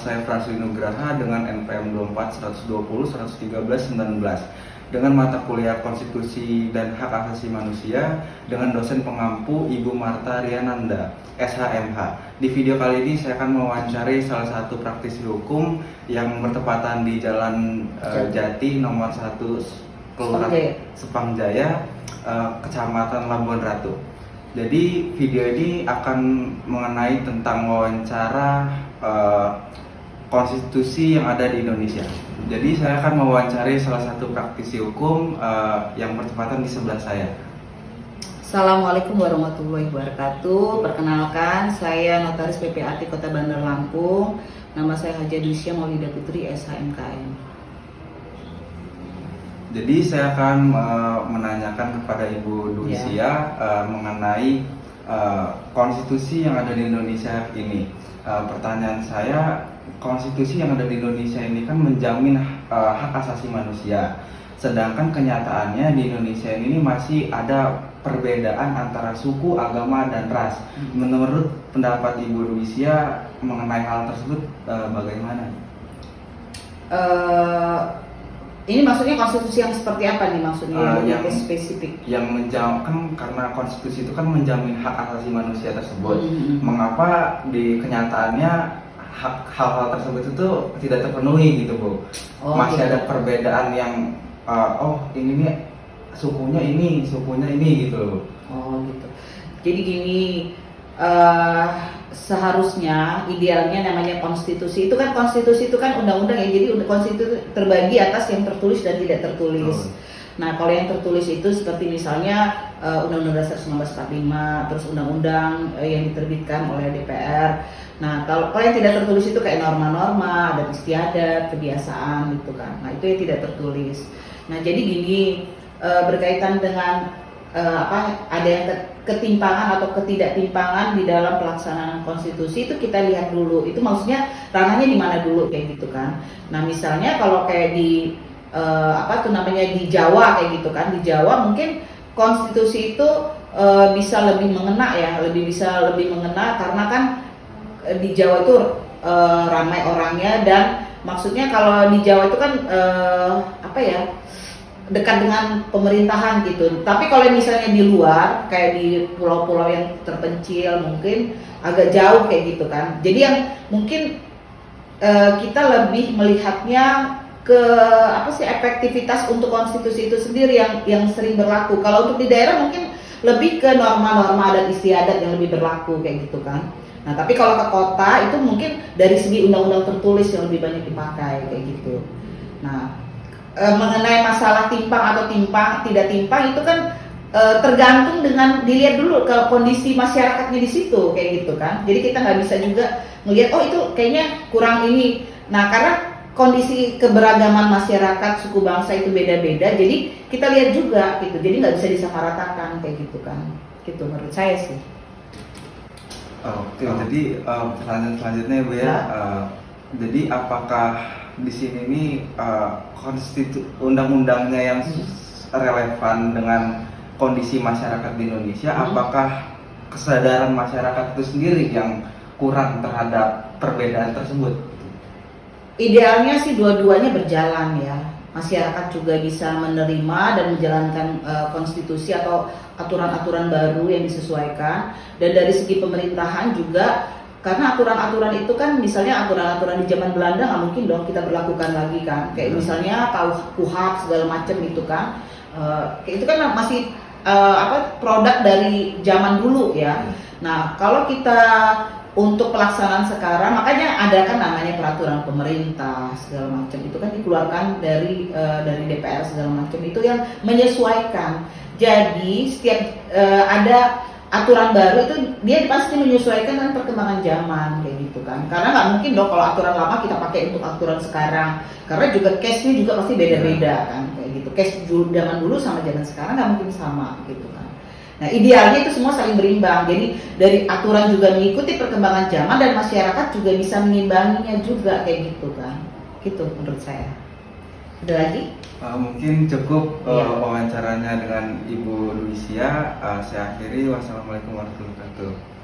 saya Fransli Nugraha dengan NPM 24120 113 19 dengan mata kuliah Konstitusi dan Hak Asasi Manusia dengan dosen pengampu Ibu Marta Riananda, SHMH. Di video kali ini saya akan mewawancari salah satu praktisi hukum yang bertepatan di Jalan Jati nomor 1 Kelurahan Sepang Jaya, Kecamatan Labuan Ratu. Jadi video ini akan mengenai tentang wawancara konstitusi yang ada di Indonesia. Jadi saya akan mewawancari salah satu praktisi hukum yang bertepatan di sebelah saya. Assalamualaikum warahmatullahi wabarakatuh. Perkenalkan, saya Notaris PPAT Kota Bandar Lampung. Nama saya Haja Dusya Maulida Putri, SHMKM. Jadi saya akan menanyakan kepada Ibu Dusya mengenai konstitusi yang ada di Indonesia ini. Pertanyaan saya, konstitusi yang ada di Indonesia ini kan menjamin hak asasi manusia, sedangkan kenyataannya di Indonesia ini masih ada perbedaan antara suku, agama, dan ras. Menurut pendapat Ibu Dusya mengenai hal tersebut bagaimana? Ini maksudnya konstitusi yang seperti apa nih maksudnya? Yang spesifik. Yang menjamin, karena konstitusi itu kan menjamin hak asasi manusia tersebut. Mengapa di kenyataannya hal-hal tersebut itu tidak terpenuhi gitu, Bu? Masih gitu. Ada perbedaan yang ini nih sukunya ini gitu. Oh gitu. Jadi gini, seharusnya idealnya namanya konstitusi itu kan undang-undang ya, jadi konstitusi terbagi atas yang tertulis dan tidak tertulis. Nah kalau yang tertulis itu seperti misalnya Undang-Undang Dasar 1945, terus undang-undang yang diterbitkan oleh DPR. Nah kalau yang tidak tertulis itu kayak norma-norma, adat istiadat, kebiasaan gitu kan. Nah itu yang tidak tertulis. Nah jadi gini, berkaitan dengan ada yang ketimpangan atau ketidaktimpangan di dalam pelaksanaan konstitusi itu kita lihat dulu. Itu maksudnya ranahnya di mana dulu kayak gitu kan. Nah misalnya kalau kayak di di Jawa kayak gitu kan. Di Jawa mungkin konstitusi itu bisa lebih mengena ya, bisa lebih mengena karena kan di Jawa itu ramai orangnya, dan maksudnya kalau di Jawa itu kan dekat dengan pemerintahan gitu. Tapi kalau misalnya di luar kayak di pulau-pulau yang terpencil mungkin agak jauh kayak gitu kan. Jadi yang mungkin kita lebih melihatnya ke efektivitas untuk konstitusi itu sendiri yang sering berlaku. Kalau untuk di daerah mungkin lebih ke norma-norma adat istiadat yang lebih berlaku kayak gitu kan. Nah tapi kalau ke kota itu mungkin dari segi undang-undang tertulis yang lebih banyak dipakai kayak gitu. Nah mengenai masalah timpang atau tidak timpang itu kan tergantung dengan dilihat dulu ke kondisi masyarakatnya di situ kayak gitu kan. Jadi kita nggak bisa juga melihat itu kayaknya kurang ini. Nah karena kondisi keberagaman masyarakat suku bangsa itu beda-beda, jadi kita lihat juga gitu. Jadi nggak bisa disamaratakan kayak gitu kan. Gitu menurut saya sih. Oke, jadi pertanyaan selanjutnya Bu ya. Jadi apakah di sini nih undang-undangnya yang relevan dengan kondisi masyarakat di Indonesia? Apakah kesadaran masyarakat itu sendiri yang kurang terhadap perbedaan tersebut? Idealnya sih dua-duanya berjalan ya. Masyarakat juga bisa menerima dan menjalankan konstitusi atau aturan-aturan baru yang disesuaikan, dan dari segi pemerintahan juga. Karena aturan-aturan itu kan misalnya aturan-aturan di zaman Belanda nggak mungkin dong kita berlakukan lagi kan. Kayak misalnya KUHP segala macam itu kan. Kayak itu kan masih produk dari zaman dulu ya. Nah kalau kita untuk pelaksanaan sekarang, makanya ada kan namanya peraturan pemerintah segala macam itu kan dikeluarkan dari DPR segala macam itu yang menyesuaikan. Jadi setiap ada aturan baru itu dia pasti menyesuaikan dengan perkembangan zaman kayak gitu kan. Karena nggak mungkin dong kalau aturan lama kita pakai untuk aturan sekarang. Karena juga case-nya juga pasti beda-beda kan kayak gitu. Case zaman dulu sama zaman sekarang nggak mungkin sama gitu kan. Nah idealnya itu semua saling berimbang. Jadi dari aturan juga mengikuti perkembangan zaman dan masyarakat juga bisa mengimbanginya juga kayak gitu kan. Gitu menurut saya. Ada lagi? Mungkin cukup wawancaranya dengan Ibu Dusya. Saya akhiri. Wassalamualaikum warahmatullahi wabarakatuh.